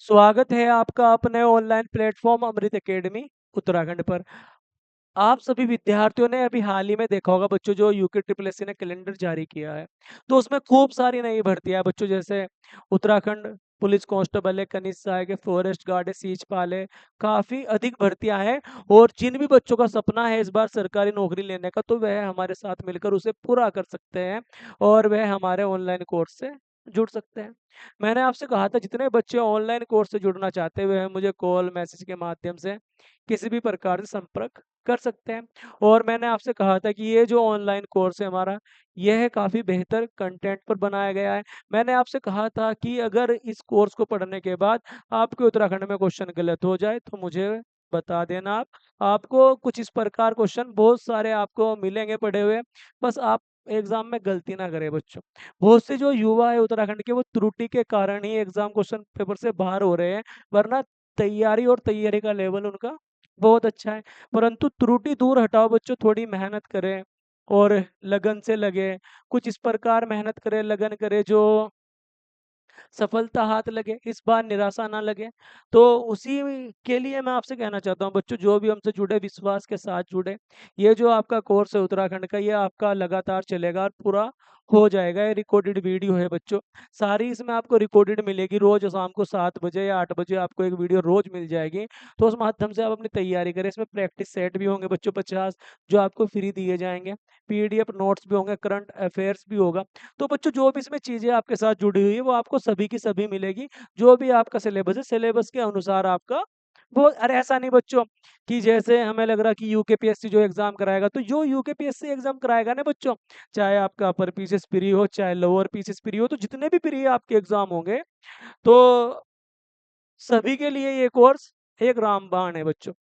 स्वागत है आपका अपने ऑनलाइन प्लेटफॉर्म अमृत एकेडमी उत्तराखंड पर। आप सभी विद्यार्थियों ने अभी हाल ही में देखा होगा बच्चों, जो यूके ट्रिपल एससी ने कैलेंडर जारी किया है। तो उसमें खूब सारी नई भर्तियां हैं बच्चों, जैसे उत्तराखंड पुलिस कांस्टेबल है, कनिष्ठ सहायक है, फॉरेस्ट गार्ड है, सीजपाल है। काफी अधिक भर्तियां हैं। और जिन भी बच्चों का सपना है इस बार सरकारी नौकरी लेने का, तो वह हमारे साथ मिलकर उसे पूरा कर सकते हैं और वह हमारे ऑनलाइन कोर्स से जुड़ सकते हैं। मैंने आपसे कहा था जितने बच्चे ऑनलाइन कोर्स से जुड़ना चाहते हुए हैं, मुझे कॉल मैसेज के माध्यम से किसी भी प्रकार से संपर्क कर सकते हैं। और मैंने आपसे कहा था कि ये जो ऑनलाइन कोर्स है हमारा, यह काफ़ी बेहतर कंटेंट पर बनाया गया है। मैंने आपसे कहा था कि अगर इस कोर्स को पढ़ने के बाद आपके उत्तराखंड में क्वेश्चन गलत हो जाए तो मुझे बता देना आप। आपको कुछ इस प्रकार क्वेश्चन बहुत सारे आपको मिलेंगे पढ़े हुए, बस आप एग्जाम में गलती ना करें बच्चों। बहुत से जो युवा है उत्तराखंड के, वो त्रुटि के कारण ही एग्जाम क्वेश्चन पेपर से बाहर हो रहे हैं, वरना तैयारी का लेवल उनका बहुत अच्छा है। परंतु त्रुटि दूर हटाओ बच्चों, थोड़ी मेहनत करें और लगन से लगे। कुछ इस प्रकार मेहनत करें, लगन करें जो सफलता हाथ लगे, इस बार निराशा ना लगे। तो उसी के लिए मैं आपसे कहना चाहता हूँ बच्चों, जो भी हमसे जुड़े विश्वास के साथ जुड़े। ये जो आपका कोर्स है उत्तराखंड का, ये आपका लगातार चलेगा और पूरा हो जाएगा। ये रिकॉर्डेड वीडियो है बच्चों, सारी इसमें आपको रिकॉर्डेड मिलेगी। रोज शाम को 7 बजे या 8 बजे आपको एक वीडियो रोज मिल जाएगी। तो उस माध्यम से आप अपनी तैयारी करें। इसमें प्रैक्टिस सेट भी होंगे बच्चों 50, जो आपको फ्री दिए जाएंगे। पीडीएफ नोट्स भी होंगे, करंट अफेयर्स भी होगा। तो बच्चों जो भी इसमें चीज़ें आपके साथ जुड़ी हुई है, वो आपको सभी की सभी मिलेगी। जो भी आपका सिलेबस है, सिलेबस के अनुसार आपका वो। अरे ऐसा नहीं बच्चों कि जैसे हमें लग रहा कि यूकेपीएससी जो एग्जाम कराएगा, तो जो यूकेपीएससी एग्जाम कराएगा ना बच्चों, चाहे आपका अपर पीसीएस प्री हो चाहे लोअर पीसीएस प्री हो, तो जितने भी प्री आपके एग्जाम होंगे, तो सभी के लिए ये कोर्स एक रामबाण है बच्चों।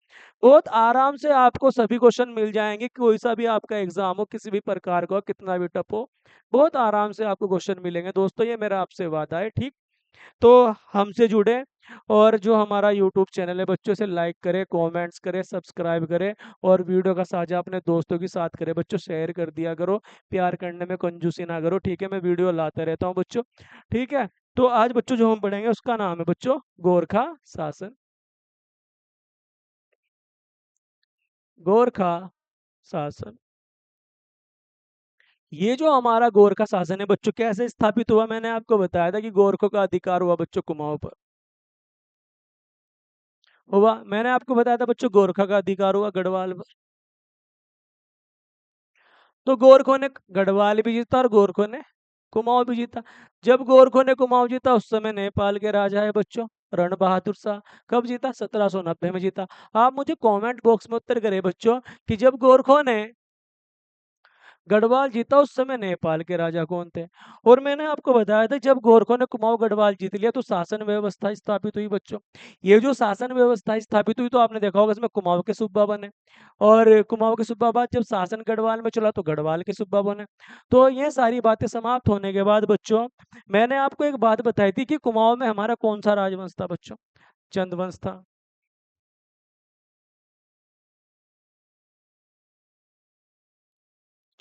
बहुत आराम से आपको सभी क्वेश्चन मिल जाएंगे, कोई सा भी आपका एग्जाम हो, किसी भी प्रकार का हो, कितना भी टफ हो, बहुत आराम से आपको क्वेश्चन मिलेंगे दोस्तों। ये मेरा आपसे वादा है, ठीक। तो हमसे जुड़े, और जो हमारा यूट्यूब चैनल है बच्चों, से लाइक करें, कमेंट्स करें, सब्सक्राइब करें। और वीडियो का साझा अपने दोस्तों के साथ करें बच्चों, शेयर कर दिया करो। प्यार करने में कंजूसी ना करो, ठीक है। मैं वीडियो लाता रहता हूँ बच्चों, ठीक है। तो आज बच्चों जो हम पढ़ेंगे उसका नाम है बच्चों गोरखा शासन। गोरखा शासन। ये जो हमारा गोरखा शासन है बच्चों, कैसे स्थापित हुआ, मैंने आपको बताया था कि गोरखों का अधिकार हुआ बच्चों कुमाऊं पर। हुआ, मैंने आपको बताया था बच्चों गोरखा का अधिकार हुआ गढ़वाल पर। तो गोरखों ने गढ़वाल भी जीता और गोरखों ने कुमाऊं भी जीता। जब गोरखों ने कुमाऊं जीता, उस समय नेपाल के राजा है बच्चों रण बहादुर शाह। कब जीता? 1790 में जीता। आप मुझे कमेंट बॉक्स में उत्तर करें बच्चों कि जब गोरखों ने गढ़वाल जीता, उस समय नेपाल के राजा कौन थे। और मैंने आपको बताया था जब गोरखों ने कुमाऊं गढ़वाल जीत लिया, तो शासन व्यवस्था स्थापित हुई बच्चों। ये जो शासन व्यवस्था स्थापित हुई, तो आपने देखा होगा इसमें कुमाऊं के सूबा बने। और कुमाऊं के सूबा बाद जब शासन गढ़वाल में चला, तो गढ़वाल के सूबा बने। तो ये सारी बातें समाप्त होने के बाद बच्चों, मैंने आपको एक बात बताई थी कि कुमाऊं में हमारा कौन सा राजवंश था बच्चों? चंदवंश था।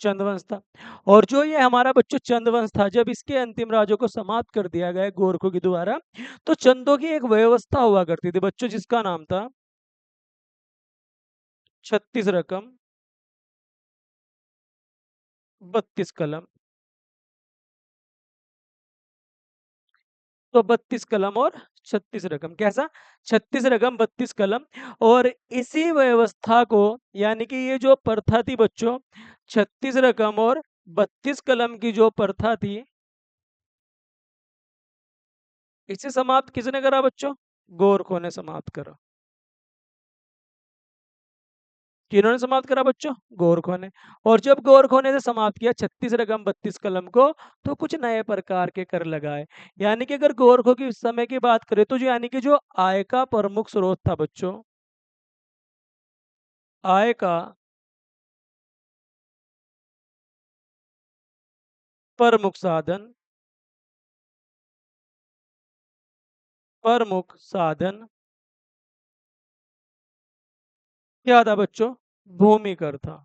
चंदवंश था। और जो ये हमारा बच्चों चंदवंश था, जब इसके अंतिम राजों को समाप्त कर दिया गया गोरखों के द्वारा, तो चंदों की एक व्यवस्था हुआ करती थी बच्चों, जिसका नाम था 36 रकम 32 कलम। तो 32 कलम और 36 रकम, कैसा? 36 रकम 32 कलम। और इसी व्यवस्था को, यानी कि ये जो प्रथा थी बच्चों, 36 रकम और 32 कलम की जो प्रथा थी, इसे समाप्त किसने करा बच्चों? गोरखों ने समाप्त करा। किन्होंने समाप्त करा बच्चों? गोरखों ने। और जब गोरखों ने इसे समाप्त किया 36 रकम 32 कलम को, तो कुछ नए प्रकार के कर लगाए। यानी कि अगर गोरखों की उस समय की बात करें, तो जो यानी कि जो आय का प्रमुख स्रोत था बच्चों, आय का प्रमुख साधन, प्रमुख साधन क्या था बच्चों? भूमि कर था,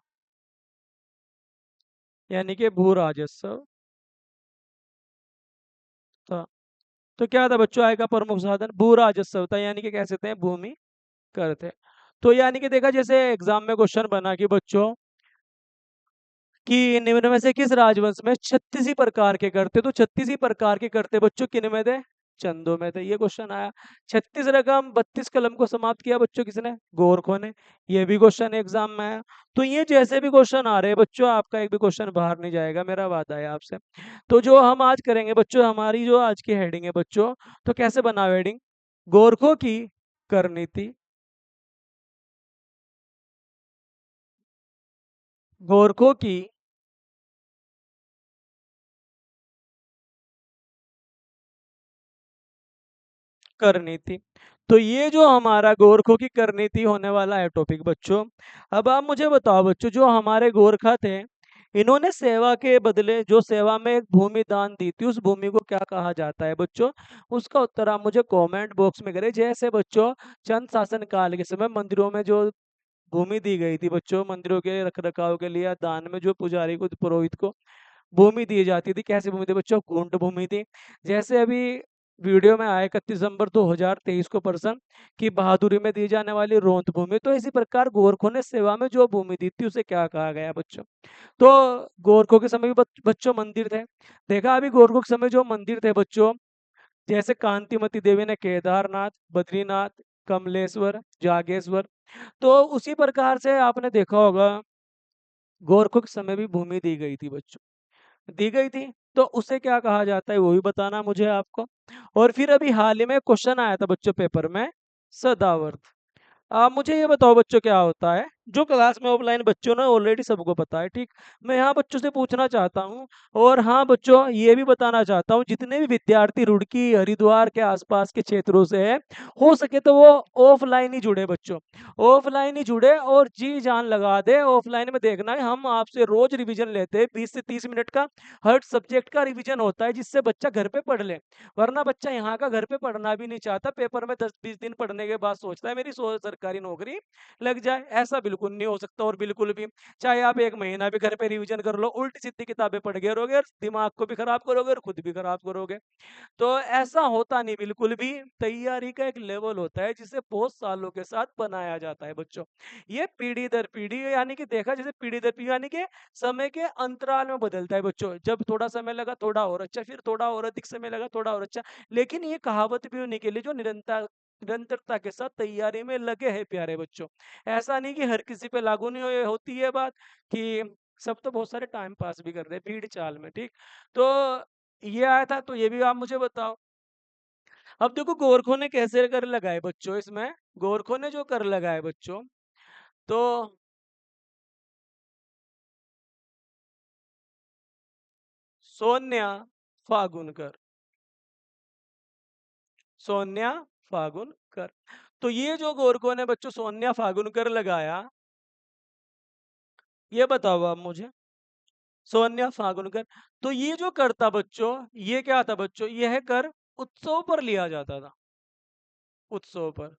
यानी कि भू राजस्व था। तो क्या था बच्चों, आय का प्रमुख साधन भू राजस्व था, यानी कि कह सकते हैं भूमि कर थे। तो यानी कि देखा, जैसे एग्जाम में क्वेश्चन बना कि बच्चों कि निम्न में से किस राजवंश में 36 ही प्रकार के कर थे, तो 36 ही प्रकार के करते बच्चों किन में थे, चंदों में थे। ये क्वेश्चन आया। 36 रकम 32 कलम को समाप्त किया बच्चों किसने, गोरखों ने। ये भी क्वेश्चन एग्जाम में आया। तो ये जैसे भी क्वेश्चन आ रहे हैं बच्चों, आपका एक भी क्वेश्चन बाहर नहीं जाएगा, मेरा वादा है आपसे। तो जो हम आज करेंगे बच्चों, हमारी जो आज की हेडिंग है बच्चों, तो कैसे बनाओ हेडिंग, गोरखों की कर नीति, गोरखों की करनी थी। तो ये जो हमारा गोरखों की करनी थी होने वाला है टॉपिक बच्चों। अब आप मुझे बताओ बच्चों, जो हमारे गोरखा थे, इन्होंने सेवा के बदले जो सेवा में एक भूमि दान दी थी, उस भूमि को क्या कहा जाता है बच्चों, उसका उत्तर आप मुझे कमेंट बॉक्स में करें। जैसे बच्चों चंद शासन काल के समय मंदिरों में जो भूमि दी गई थी बच्चों, मंदिरों के रख रखाव के लिए, दान में जो पुजारी को, पुरोहित को भूमि दी जाती थी, कैसी भूमि थी बच्चों, कुंट भूमि थी। जैसे अभी वीडियो में आया 31 दिसंबर 2023 को पर्सन की बहादुरी में दी जाने वाली रोंत भूमि, तो इसी प्रकार गोरखों ने सेवा में जो भूमि दी थी उसे क्या कहा गया बच्चों। तो गोरखों के समय भी बच्चों मंदिर थे। देखा अभी गोरखों के समय जो मंदिर थे बच्चों, जैसे कांतिमती देवी ने केदारनाथ, बद्रीनाथ, कमलेश्वर, जागेश्वर, तो उसी प्रकार से आपने देखा होगा गोरखों के समय भी भूमि दी गई थी बच्चों, दी गई थी। तो उसे क्या कहा जाता है वो भी बताना मुझे आपको। और फिर अभी हाल ही में क्वेश्चन आया था बच्चों पेपर में, सदावर्त। आप मुझे ये बताओ बच्चों क्या होता है, जो क्लास में ऑफलाइन बच्चों ने ऑलरेडी सबको पता है, ठीक। मैं यहाँ बच्चों से पूछना चाहता हूँ, और हाँ बच्चों ये भी बताना चाहता हूँ, जितने भी विद्यार्थी रुड़की हरिद्वार के आसपास के क्षेत्रों से है, हो सके तो वो ऑफलाइन ही जुड़े बच्चों, ऑफलाइन ही जुड़े और जी जान लगा दे। ऑफलाइन में देखना है, हम आपसे रोज रिवीजन लेते हैं, 20 से 30 मिनट का हर सब्जेक्ट का रिवीजन होता है, जिससे बच्चा घर पे पढ़ ले। वरना बच्चा यहाँ का घर पे पढ़ना भी नहीं चाहता, पेपर में 10-20 दिन पढ़ने के बाद सोचता है मेरी सरकारी नौकरी लग जाए। ऐसा बिल्कुल नहीं हो सकता, और बिल्कुल भी चाहे आप 1 महीना भी घर पे रिवीजन कर लो, उल्टी सीधी किताबें पढ़ गए रहोगे और दिमाग को भी खराब करोगे और खुद भी खराब करोगे। तो ऐसा होता नहीं बिल्कुल भी। तैयारी का एक लेवल होता है जिसे बहुत सालों के साथ बनाया जाता है बच्चों। ये पीढ़ी दर पीढ़ी, यानी कि देखा जैसे पीढ़ी दर पीढ़ी, यानी कि समय के अंतराल में बदलता है बच्चों। जब थोड़ा समय लगा थोड़ा और अच्छा, फिर थोड़ा और अधिक समय लगा थोड़ा और अच्छा। लेकिन ये कहावत भी होने के लिए जो निरंतरता के साथ तैयारी में लगे हैं प्यारे बच्चों। ऐसा नहीं कि हर किसी पे लागू नहीं होती है बात, कि सब तो बहुत सारे टाइम पास भी कर रहे हैं भीड़ चाल में, ठीक। तो ये आया था, तो ये भी आप मुझे बताओ। अब देखो गोरखों ने कैसे कर लगाए बच्चों, इसमें गोरखों ने जो कर लगाए बच्चों, तो सोन्या फागुन कर, सोन्या फागुन कर। तो ये जो गोरखों ने बच्चों सोन्या फागुन कर लगाया, ये बताओ आप मुझे, सोन्या फागुन कर। तो ये जो कर था बच्चों, ये क्या था बच्चों, यह कर उत्सव पर लिया जाता था, उत्सव पर।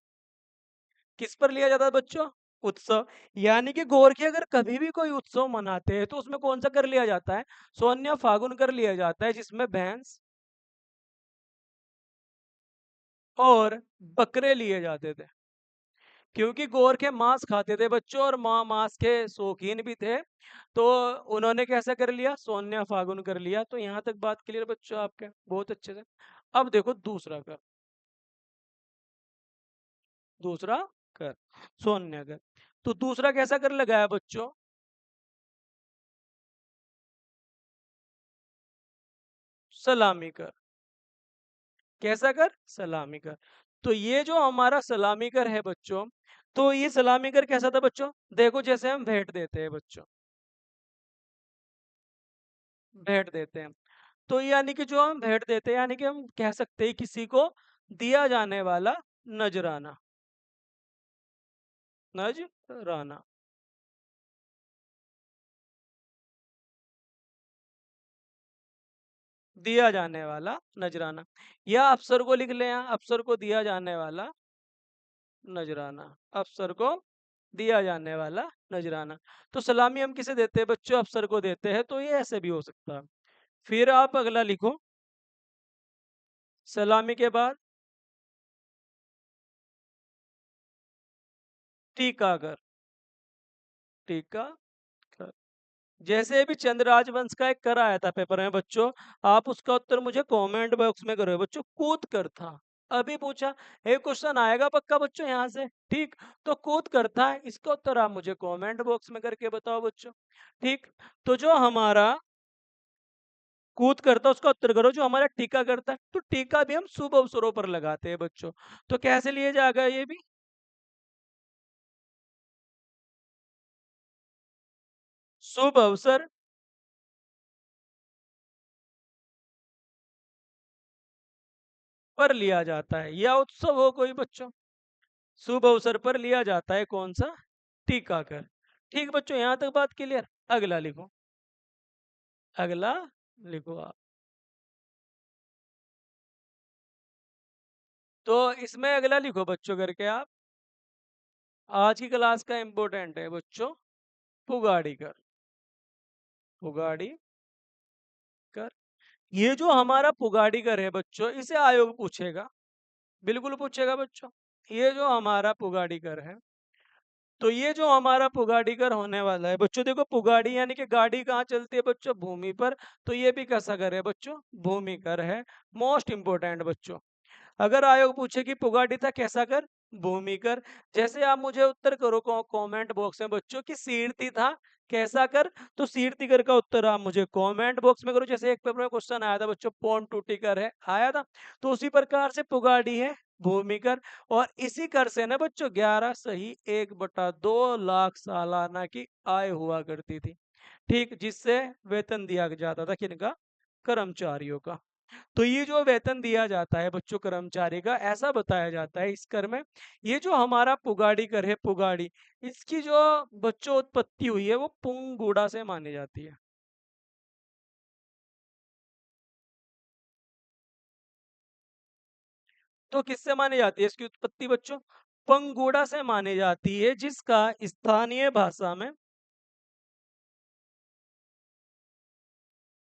किस पर लिया जाता है बच्चों, उत्सव। यानी कि गोरखे अगर कभी भी कोई उत्सव मनाते हैं तो उसमें कौन सा कर लिया जाता है, सोन्या फागुन कर लिया जाता है, जिसमें भैंस और बकरे लिए जाते थे। क्योंकि गोरखे मांस खाते थे बच्चों, और मांस के शौकीन भी थे। तो उन्होंने कैसा कर लिया, सोन्या फागुन कर लिया। तो यहाँ तक बात क्लियर बच्चों आपके, बहुत अच्छे से। अब देखो दूसरा कर, दूसरा कर, सोन्या कर। तो दूसरा कैसा कर लगाया बच्चों, सलामी कर। कैसा कर, सलामी कर। तो ये जो हमारा सलामी कर है बच्चों, तो ये सलामी कर कैसा था बच्चों, देखो जैसे हम भेंट देते हैं बच्चों, भेंट देते हैं। तो यानी कि जो हम भेंट देते हैं, यानी कि हम कह सकते हैं किसी को दिया जाने वाला नजराना, नजराना, दिया जाने वाला नजराना। या अफसर को लिख लें, यहाँ अफसर को दिया जाने वाला नजराना, अफसर को दिया जाने वाला नजराना। तो सलामी हम किसे देते हैं बच्चों, अफसर को देते हैं। तो ये ऐसे भी हो सकता है। फिर आप अगला लिखो, सलामी के बाद टीकाकर, टीका कर। जैसे अभी चंद्र राजवंश का एक कर आया था पेपर में बच्चों, आप उसका उत्तर मुझे कमेंट बॉक्स में करो बच्चों। कूद कर था, अभी पूछा, एक क्वेश्चन आएगा पक्का बच्चों यहाँ से, ठीक। तो कूद कर था, इसका उत्तर आप मुझे कमेंट बॉक्स में करके बताओ बच्चों, ठीक। तो जो हमारा कूद करता उसका उत्तर करो, जो हमारा टीका करता है, तो टीका भी हम शुभ अवसरों पर लगाते हैं बच्चों। तो कैसे लिए जाएगा ये भी? शुभ अवसर पर लिया जाता है, या उत्सव हो कोई बच्चों, शुभ अवसर पर लिया जाता है कौन सा? टीकाकर। ठीक बच्चों, यहां तक बात क्लियर। अगला लिखो, अगला लिखो आप। तो इसमें अगला लिखो बच्चों करके आप। आज की क्लास का इंपॉर्टेंट है बच्चों, पुगाड़ी कर, पुगाड़ी कर। ये जो हमारा पुगाड़ी कर है बच्चों, इसे आयोग पूछेगा, बिल्कुल पूछेगा बच्चों। ये जो हमारा पुगाड़ी कर है, तो ये जो हमारा पुगाड़ी कर होने वाला है बच्चों, देखो पुगाड़ी यानी कि गाड़ी कहाँ चलती है बच्चों? भूमि पर। तो ये भी कैसा कर है बच्चों? भूमि कर है। मोस्ट इंपोर्टेंट बच्चों, अगर आयोग पूछे कि पुगाड़ी था कैसा कर? भूमि कर। जैसे आप मुझे उत्तर करो कमेंट बॉक्स में बच्चों कि शीर्ति था कैसा कर, तो शीर्ति कर का उत्तर आप मुझे कमेंट बॉक्स में करो। जैसे एक पेपर में क्वेश्चन आया था बच्चों, पौन टूटी कर है, आया था, तो उसी प्रकार से पुगाड़ी है भूमि कर। और इसी कर से ना बच्चों 11 सही 1/2 लाख सालाना की आय हुआ करती थी, ठीक, जिससे वेतन दिया जाता था किनका? कर्मचारियों का। तो ये जो वेतन दिया जाता है बच्चों कर्मचारी का, ऐसा बताया जाता है इस कर में। ये जो हमारा पुगाड़ी कर है, पुगाड़ी, इसकी जो बच्चों उत्पत्ति हुई है वो पुंगुड़ा से मानी जाती है। तो किससे मानी जाती है इसकी उत्पत्ति बच्चों? पंगुड़ा से मानी जाती है, जिसका स्थानीय भाषा में,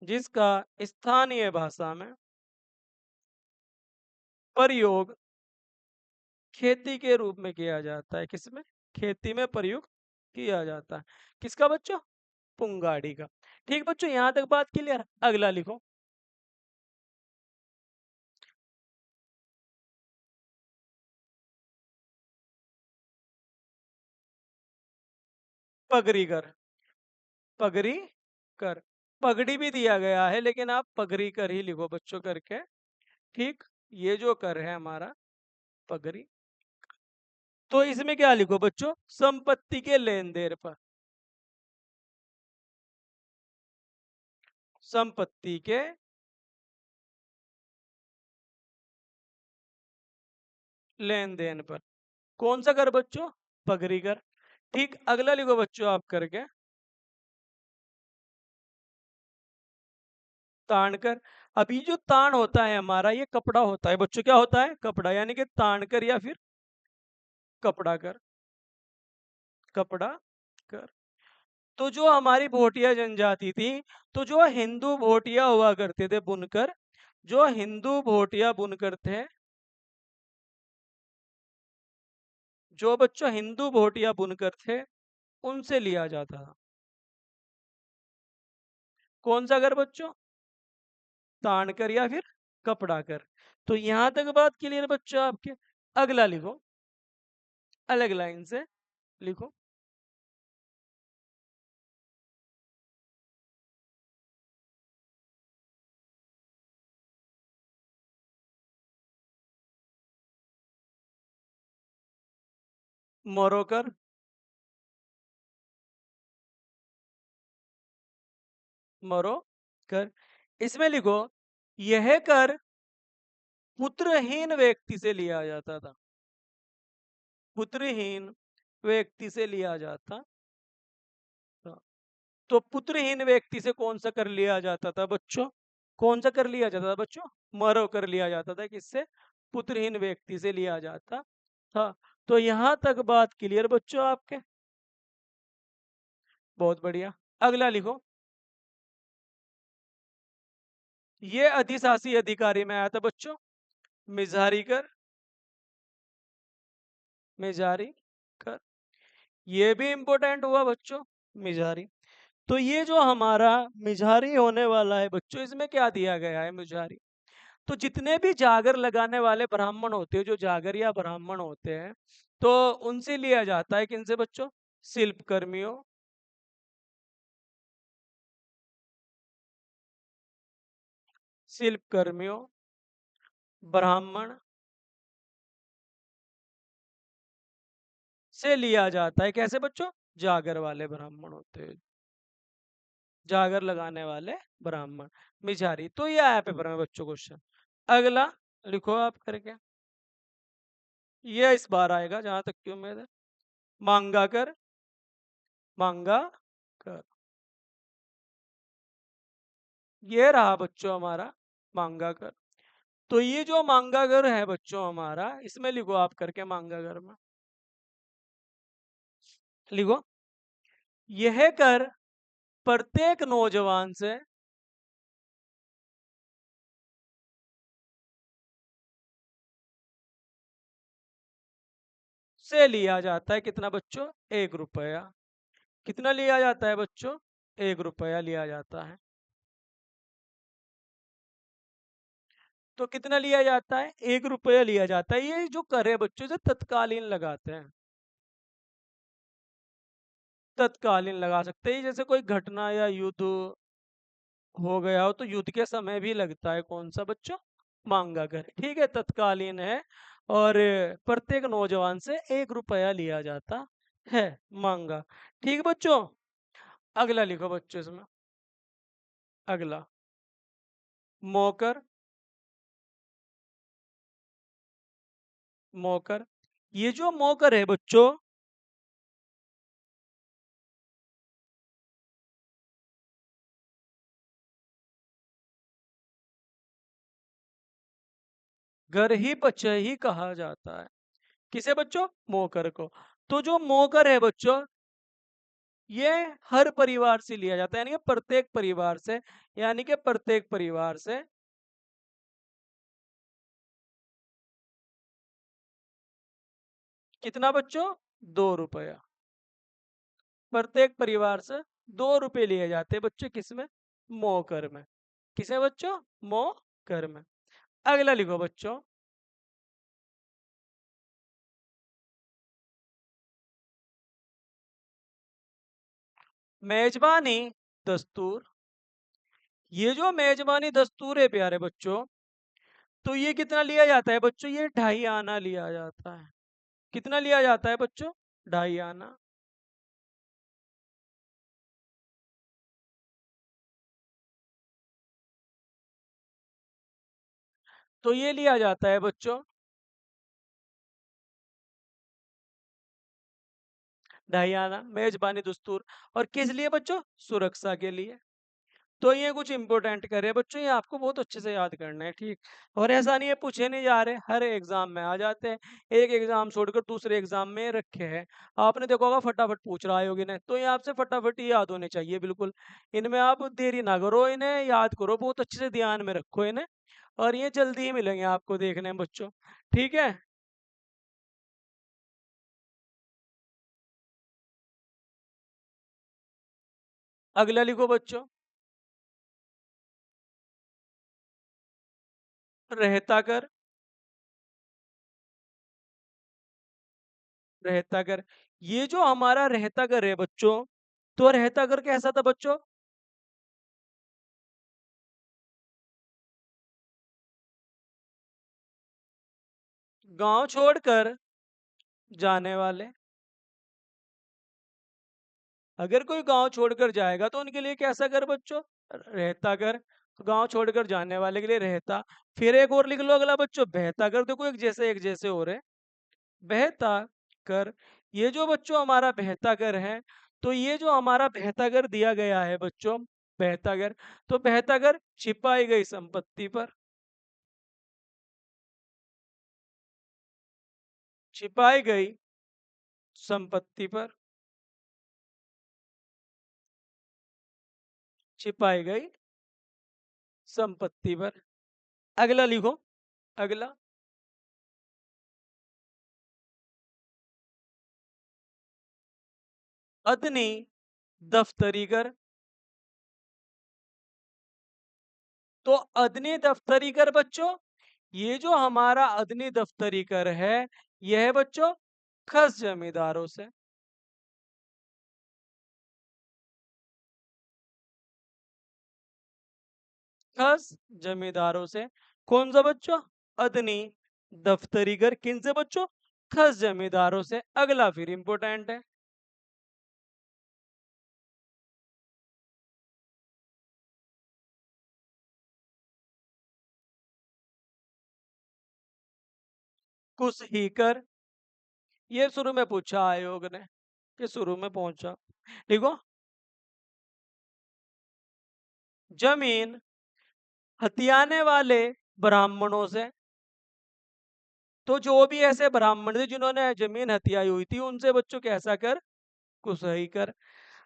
जिसका स्थानीय भाषा में प्रयोग खेती के रूप में किया जाता है। किसमें? खेती में प्रयुक्त किया जाता है। किसका बच्चों? पुंगाड़ी का। ठीक बच्चों, यहां तक बात क्लियर। अगला लिखो, पगड़ी कर, पगड़ी कर। पगड़ी भी दिया गया है, लेकिन आप पगड़ी कर ही लिखो बच्चों करके, ठीक। ये जो कर है हमारा पगड़ी, तो इसमें क्या लिखो बच्चों? संपत्ति के लेन देन पर, संपत्ति के लेन देन पर। कौन सा कर बच्चों? पगड़ी कर। ठीक, अगला लिखो बच्चों आप करके, तान कर। अभी जो तान होता है हमारा, ये कपड़ा होता है बच्चों, क्या होता है? कपड़ा, यानी कि तान कर या फिर कपड़ा कर, कपड़ा कर। तो जो हमारी भोटिया जनजाति थी, तो जो हिंदू भोटिया हुआ करते थे बुनकर, जो हिंदू भोटिया बुनकर थे, जो बच्चों हिंदू भोटिया बुनकर थे, उनसे लिया जाता था। कौन सा कर बच्चों? तान कर या फिर कपड़ा कर। तो यहां तक बात क्लियर बच्चों आपके। अगला लिखो, अलग लाइन से लिखो, मोरो कर, मोरो कर। इसमें लिखो, यह कर पुत्रहीन व्यक्ति से लिया जाता था, पुत्रहीन व्यक्ति से लिया जाता था। तो पुत्रहीन व्यक्ति से कौन सा कर लिया जाता था बच्चों? कौन सा कर लिया जाता था बच्चों? मरो कर लिया जाता था। किससे? पुत्रहीन व्यक्ति से लिया जाता था। तो यहां तक बात क्लियर बच्चों आपके? बहुत बढ़िया। अगला लिखो, ये अधिशासी अधिकारी में आया था बच्चों, मिजारी कर, मिजारी कर, ये भी इंपॉर्टेंट हुआ बच्चों, मिजारी। तो ये जो हमारा मिजारी होने वाला है बच्चों, इसमें क्या दिया गया है, मिजारी। तो जितने भी जागर लगाने वाले ब्राह्मण होते हैं, जो जागर या ब्राह्मण होते हैं, तो उनसे लिया जाता है, किनसे बच्चों, शिल्प कर्मियों, शिल्प कर्मियों, ब्राह्मण से लिया जाता है। कैसे बच्चों, जागर वाले ब्राह्मण होते हैं, जागर लगाने वाले ब्राह्मण, मिजारी। तो ये आया पेपर में बच्चों क्वेश्चन। अगला लिखो आप करके, ये इस बार आएगा जहां तक की उम्मीद है। मांगा कर, मांगा कर, ये रहा बच्चों हमारा मांगा कर। तो ये जो मांगा घर है बच्चों हमारा, इसमें लिखो आप करके मांगा घर में, लिखो, यह कर प्रत्येक नौजवान से लिया जाता है, कितना बच्चों, 1 रुपया। कितना लिया जाता है बच्चों, 1 रुपया लिया जाता है। तो कितना लिया जाता है, 1 रुपया लिया जाता है। ये जो कर है बच्चों, से तत्कालीन लगाते हैं, तत्कालीन लगा सकते हैं। जैसे कोई घटना या युद्ध हो गया हो, तो युद्ध के समय भी लगता है, कौन सा बच्चों, मांगा कर, ठीक है, तत्कालीन है। और प्रत्येक नौजवान से 1 रुपया लिया जाता है, मांगा। ठीक बच्चों, अगला लिखो बच्चों इसमें, अगला, मोकर, मोकर। ये जो मोकर है बच्चों, घर ही पचही कहा जाता है, किसे बच्चों, मोकर को। तो जो मोकर है बच्चों, ये हर परिवार से लिया जाता है, यानी कि प्रत्येक परिवार से, यानी कि प्रत्येक परिवार से कितना बच्चों, 2 रुपया। प्रत्येक परिवार से 2 रुपए लिए जाते हैं बच्चों, किसमें, मोकर में। किसे बच्चों, मोकर में। अगला लिखो बच्चों, मेजबानी दस्तूर। ये जो मेजबानी दस्तूर है प्यारे बच्चों, तो ये कितना लिया जाता है बच्चों, ये 2.5 आना लिया जाता है। कितना लिया जाता है बच्चों, 2.5 आना। तो ये लिया जाता है बच्चों, 2.5 आना मेजबानी दस्तूर। और किस लिए बच्चों, सुरक्षा के लिए। तो ये कुछ इंपॉर्टेंट करे बच्चों, ये आपको बहुत अच्छे से याद करना है, ठीक। और ऐसा नहीं है पूछे नहीं जा रहे, हर एग्जाम में आ जाते हैं। एक एग्जाम छोड़कर दूसरे एग्जाम में रखे हैं। आपने देखा होगा फटाफट पूछ रहा है होगी ने, तो ये आपसे फटाफट ही याद होने चाहिए बिल्कुल। इनमें आप देरी ना करो, इन्हें याद करो, बहुत अच्छे से ध्यान में रखो इन्हें। और ये जल्दी ही मिलेंगे आपको देखने में बच्चों, ठीक है। अगला लिखो बच्चों, रहता कर, रहता कर। ये जो हमारा रहता कर है बच्चों, तो रहता कर कैसा था बच्चों, गांव छोड़कर जाने वाले। अगर कोई गांव छोड़कर जाएगा तो उनके लिए कैसा कर बच्चों, रहता कर। तो गांव छोड़कर जाने वाले के लिए रहता। फिर एक और लिख लो अगला बच्चों, बहता कर। देखो एक जैसे हो रहे, बहता कर। ये जो बच्चों हमारा बहता कर है, तो ये जो हमारा बहता कर दिया गया है बच्चों, बहता कर। तो बहता कर छिपाई गई संपत्ति पर, छिपाई गई संपत्ति पर, छिपाई गई संपत्ति पर। अगला लिखो, अगला, अदनी दफ्तरीगर। तो अदनी दफ्तरीगर बच्चों, ये जो हमारा अदनी दफ्तरीकर है, यह है बच्चों खस जमींदारों से। खस जमींदारों से। कौन सा बच्चों? अदनी दफ्तरीगर किन से बच्चों? खस जमींदारों से। अगला फिर इंपॉर्टेंट है। कुछ ही कर। ये शुरू में पूछा आयोग ने, ये शुरू में पहुंचा। देखो, जमीन हथियाने वाले ब्राह्मणों से। तो जो भी ऐसे ब्राह्मण थे जिन्होंने जमीन हथियाई हुई थी, उनसे बच्चों कैसा कर? कुसही कर।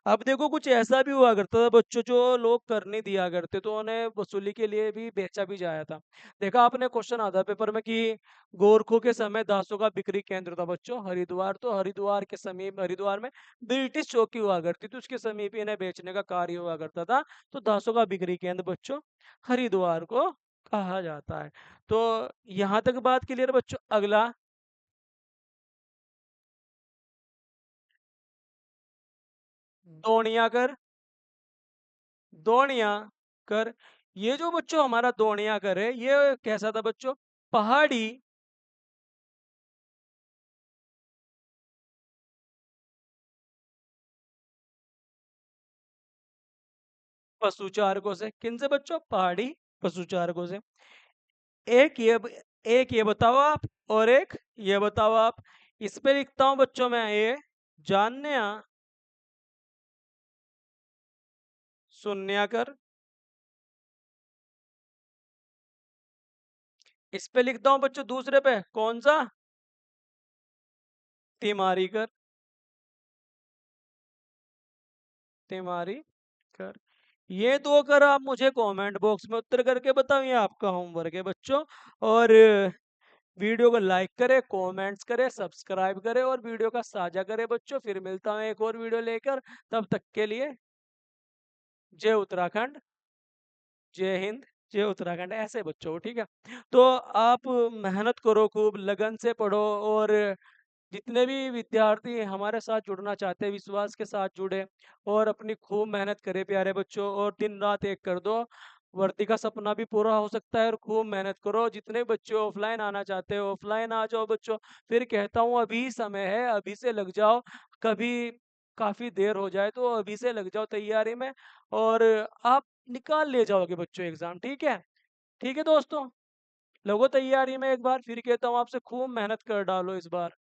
अब देखो, कुछ ऐसा भी हुआ करता था बच्चों, जो लोग कर नहीं दिया करते तो उन्हें वसूली के लिए भी बेचा भी जाया था। देखा आपने, क्वेश्चन आता पेपर में कि गोरखों के समय दासों का बिक्री केंद्र था बच्चों हरिद्वार। तो हरिद्वार के समीप, हरिद्वार में ब्रिटिश चौकी हुआ करती थी, उसके समीप इन्हें बेचने का कार्य हुआ करता था। तो दासों का बिक्री केंद्र बच्चों हरिद्वार को कहा जाता है। तो यहाँ तक बात क्लियर बच्चों। अगला, दोनिया कर। दोनिया कर। ये जो बच्चों हमारा दोनिया कर है, ये कैसा था बच्चों? पहाड़ी पशुचारकों से। किन से बच्चों? पहाड़ी पशुचारकों से। एक ये एक ये बताओ आप, और एक ये बताओ आप। इस पे लिखता हूं बच्चों मैं ये, जानने सुनने कर। इस पे लिखता हूं बच्चों दूसरे पे, कौन सा? तिमारी कर। तिमारी कर। ये दो कर आप मुझे कमेंट बॉक्स में उत्तर करके बताओ, ये आपका होमवर्क है बच्चों। और वीडियो को लाइक करें, कमेंट्स करें, सब्सक्राइब करें और वीडियो का साझा करें बच्चों। फिर मिलता हूं एक और वीडियो लेकर, तब तक के लिए जय उत्तराखंड, जय हिंद, जय उत्तराखंड। ऐसे बच्चों, ठीक है? तो आप मेहनत करो, खूब लगन से पढ़ो। और जितने भी विद्यार्थी हमारे साथ जुड़ना चाहते हैं, विश्वास के साथ जुड़े और अपनी खूब मेहनत करें प्यारे बच्चों। और दिन रात एक कर दो, वर्दी का सपना भी पूरा हो सकता है। और खूब मेहनत करो। जितने बच्चे ऑफलाइन आना चाहते हो, ऑफलाइन आ जाओ बच्चों। फिर कहता हूँ, अभी समय है, अभी से लग जाओ। कभी काफी देर हो जाए तो अभी से लग जाओ तैयारी में। और आप निकाल ले जाओगे बच्चों एग्जाम, ठीक है? ठीक है दोस्तों, लगो तैयारी में। एक बार फिर कहता हूँ आपसे, खूब मेहनत कर डालो इस बार।